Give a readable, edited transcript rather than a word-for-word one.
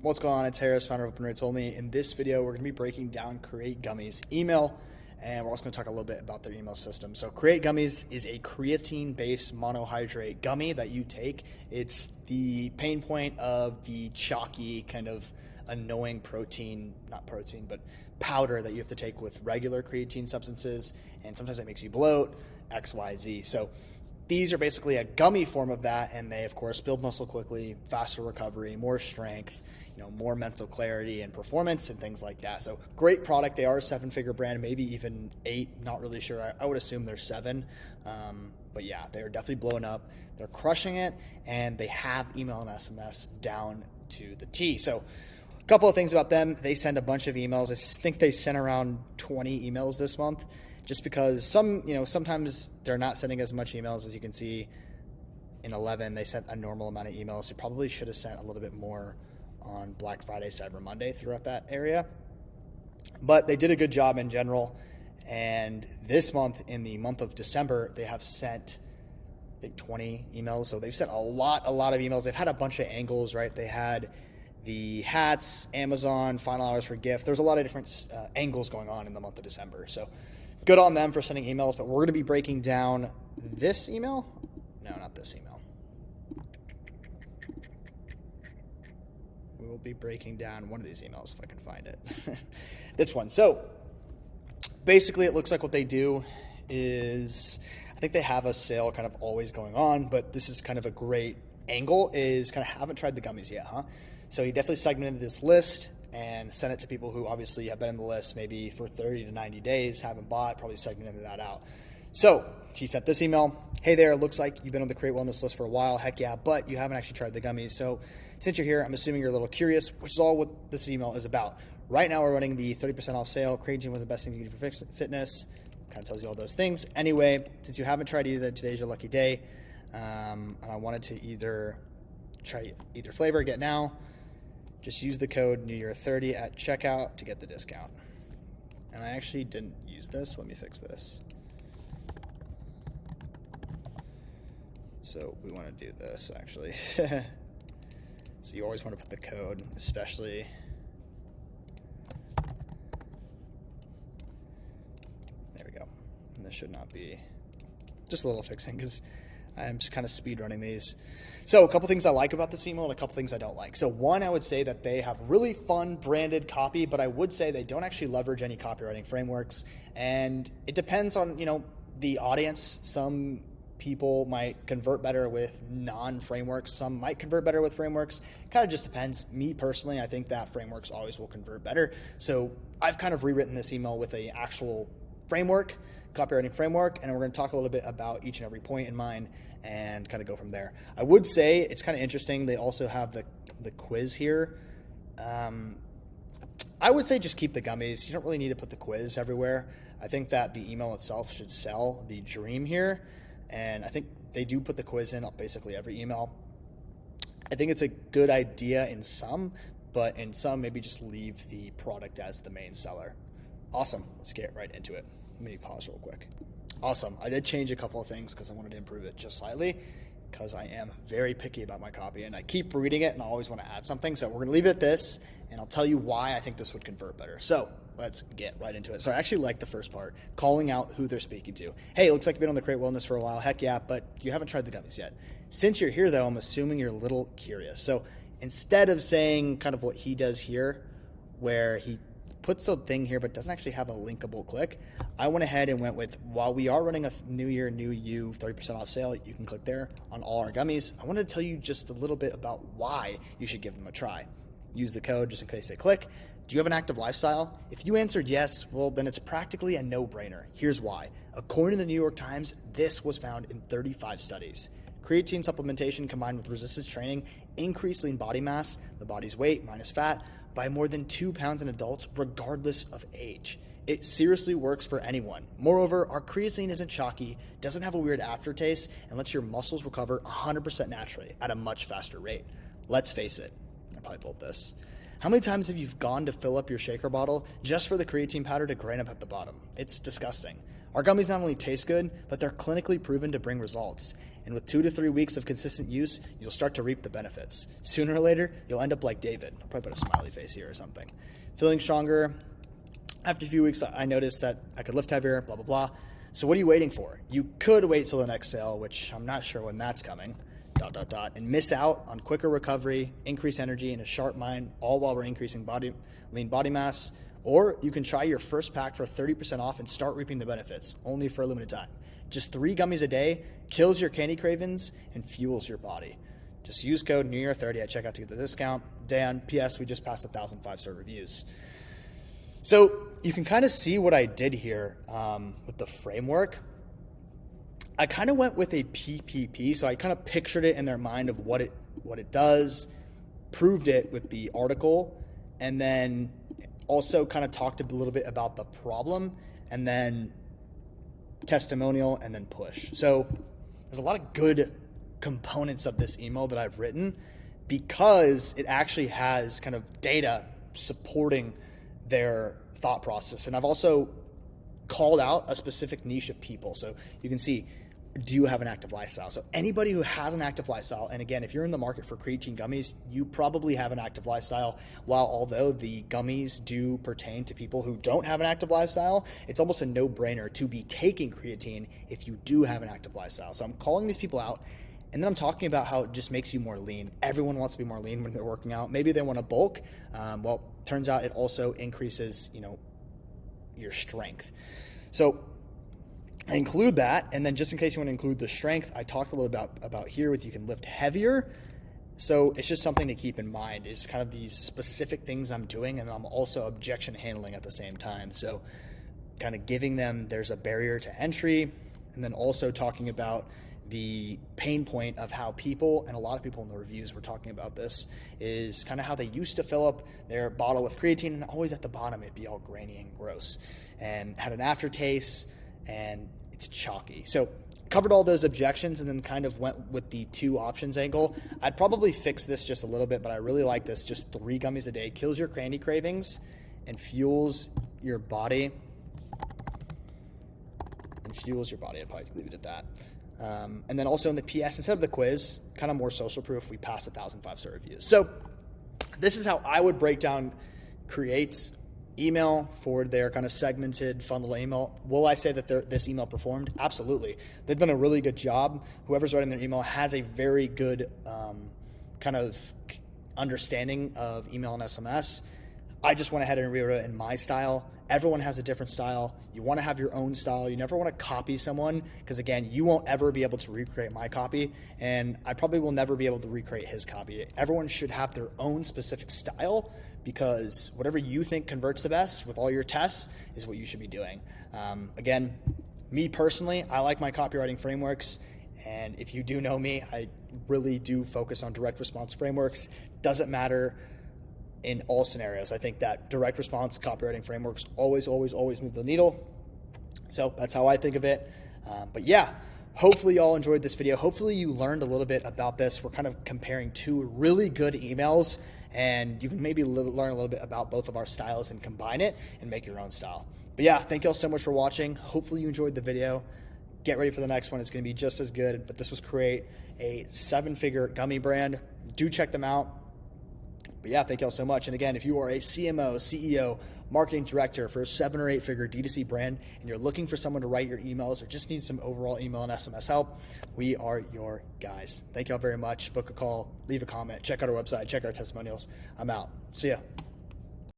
What's going on? It's Harris, founder of Open Rates Only. In this video, we're going to be breaking down Create Gummies email, and we're also going to talk a little bit about their email system. So Create Gummies is a creatine-based monohydrate gummy that you take. It's the pain point of the chalky, kind of annoying but powder that you have to take with regular creatine substances, and sometimes that makes you bloat, X, Y, Z. So these are basically a gummy form of that, and they, of course, build muscle quickly, faster recovery, more strength, more mental clarity and performance and things like that. So great product. They are a 7-figure brand, maybe even 8. Not really sure. I would assume they're 7. But yeah, they're definitely blowing up. They're crushing it, and they have email and SMS down to the T. So a couple of things about them. They send a bunch of emails. I think they sent around 20 emails this month, just because sometimes they're not sending as much emails. As you can see in 11, they sent a normal amount of emails. They probably should have sent a little bit more on Black Friday, Cyber Monday throughout that area. But they did a good job in general. And this month, in the month of December, they have sent, I think, 20 emails. So they've sent a lot of emails. They've had a bunch of angles, right? They had the hats, Amazon, final hours for gift. There's a lot of different angles going on in the month of December. So good on them for sending emails. But we're going to be breaking down this email. No, not this email. We will be breaking down one of these emails if I can find it. This one. So basically, it looks like what they do is, I think they have a sale kind of always going on, but this is kind of a great angle, is kind of haven't tried the gummies yet, huh? So he definitely segmented this list and sent it to people who obviously have been in the list maybe for 30 to 90 days, haven't bought, probably segmented that out. So he sent this email. Hey there, looks like you've been on the Create Wellness list for a while. Heck yeah, but you haven't actually tried the gummies. So since you're here, I'm assuming you're a little curious, which is all what this email is about. Right now we're running the 30% off sale. Creatine was the best thing you can do for fitness. Kind of tells you all those things. Anyway, since you haven't tried either, today's your lucky day. And I wanted to either try either flavor, get now. Just use the code NEWYEAR30 at checkout to get the discount. And I actually didn't use this. Let me fix this. So we want to do this, actually. So you always want to put the code, especially. There we go. And this should not be, just a little fixing, because I'm just kind of speed running these. So a couple things I like about this email and a couple things I don't like. So one, I would say that they have really fun branded copy, but I would say they don't actually leverage any copywriting frameworks. And it depends on, the audience. Some people might convert better with non-frameworks. Some might convert better with frameworks. Kind of just depends. Me personally, I think that frameworks always will convert better. So I've kind of rewritten this email with an actual framework, copywriting framework, and we're going to talk a little bit about each and every point in mine and kind of go from there. I would say it's kind of interesting. They also have the quiz here. I would say just keep the gummies. You don't really need to put the quiz everywhere. I think that the email itself should sell the dream here. And I think they do put the quiz in basically every email. I think it's a good idea in some, but in some, maybe just leave the product as the main seller. Awesome. Let's get right into it. Let me pause real quick. Awesome. I did change a couple of things because I wanted to improve it just slightly, because I am very picky about my copy and I keep reading it and I always want to add something. So we're going to leave it at this, and I'll tell you why I think this would convert better. So let's get right into it. So I actually like the first part, calling out who they're speaking to. Hey, it looks like you've been on the Create Wellness for a while. Heck yeah, but you haven't tried the gummies yet. Since you're here, though, I'm assuming you're a little curious. So instead of saying kind of what he does here, where he puts a thing here but doesn't actually have a linkable click, I went ahead and went with, while we are running a New Year, New You 30% off sale, you can click there on all our gummies. I wanted to tell you just a little bit about why you should give them a try. Use the code just in case they click. Do you have an active lifestyle? If you answered yes, well, then it's practically a no-brainer. Here's why. According to the New York Times, this was found in 35 studies. Creatine supplementation combined with resistance training increased lean body mass, the body's weight minus fat, by more than 2 pounds in adults, regardless of age. It seriously works for anyone. Moreover, our creatine isn't chalky, doesn't have a weird aftertaste, and lets your muscles recover 100% naturally at a much faster rate. Let's face it. I probably pulled this. How many times have you gone to fill up your shaker bottle just for the creatine powder to grind up at the bottom? It's disgusting. Our gummies not only taste good, but they're clinically proven to bring results. And with 2 to 3 weeks of consistent use, you'll start to reap the benefits. Sooner or later, you'll end up like David. I'll probably put a smiley face here or something. Feeling stronger. After a few weeks, I noticed that I could lift heavier, blah, blah, blah. So what are you waiting for? You could wait till the next sale, which I'm not sure when that's coming, ... and miss out on quicker recovery, increased energy, and a sharp mind, all while we're increasing lean body mass. Or you can try your first pack for 30% off and start reaping the benefits, only for a limited time. Just 3 gummies a day kills your candy cravings and fuels your body. Just use code NEWYEAR30 at checkout to get the discount. Dan, P.S. We just passed 1,000 5-star reviews. So you can kind of see what I did here with the framework. I kind of went with a PPP, so I kind of pictured it in their mind of what it does, proved it with the article, and then also kind of talked a little bit about the problem, and then testimonial, and then push. So there's a lot of good components of this email that I've written because it actually has kind of data supporting their thought process. And I've also called out a specific niche of people. So you can see, do you have an active lifestyle? So anybody who has an active lifestyle, and again, if you're in the market for creatine gummies, you probably have an active lifestyle. While although the gummies do pertain to people who don't have an active lifestyle, it's almost a no-brainer to be taking creatine if you do have an active lifestyle. So I'm calling these people out, and then I'm talking about how it just makes you more lean. Everyone wants to be more lean when they're working out. Maybe they want to bulk. Well, turns out it also increases, your strength. So I include that, and then just in case you want to include the strength, I talked a little about here with you can lift heavier. So it's just something to keep in mind is kind of these specific things I'm doing, and I'm also objection handling at the same time. So kind of giving them there's a barrier to entry, and then also talking about the pain point of how people, and a lot of people in the reviews were talking about this, is kind of how they used to fill up their bottle with creatine, and always at the bottom it'd be all grainy and gross and had an aftertaste, and it's chalky. So covered all those objections and then kind of went with the 2 options angle. I'd probably fix this just a little bit, but I really like this. Just 3 gummies a day kills your candy cravings and fuels your body. I'd probably leave it at that. And then also in the PS, instead of the quiz, kind of more social proof, we passed 1,000 5-star reviews. So this is how I would break down Create's email for their kind of segmented funnel email. Will I say that this email performed? Absolutely. They've done a really good job. Whoever's writing their email has a very good kind of understanding of email and SMS. I just went ahead and rewrote it in my style. Everyone has a different style. You want to have your own style. You never want to copy someone because, again, you won't ever be able to recreate my copy, and I probably will never be able to recreate his copy. Everyone should have their own specific style because whatever you think converts the best with all your tests is what you should be doing. Again, me personally, I like my copywriting frameworks, and if you do know me, I really do focus on direct response frameworks. Doesn't matter in all scenarios. I think that direct response copywriting frameworks always move the needle. So that's how I think of it. But yeah, hopefully y'all enjoyed this video. Hopefully you learned a little bit about this. We're kind of comparing 2 really good emails, and you can maybe learn a little bit about both of our styles and combine it and make your own style. But yeah, thank y'all so much for watching. Hopefully you enjoyed the video. Get ready for the next one. It's going to be just as good. But this was Create, a 7-figure gummy brand. Do check them out. But yeah, thank y'all so much. And again, if you are a CMO, CEO, marketing director for a 7 or 8-figure D2C brand, and you're looking for someone to write your emails or just need some overall email and SMS help, we are your guys. Thank y'all very much. Book a call, leave a comment, check out our website, check our testimonials. I'm out. See ya.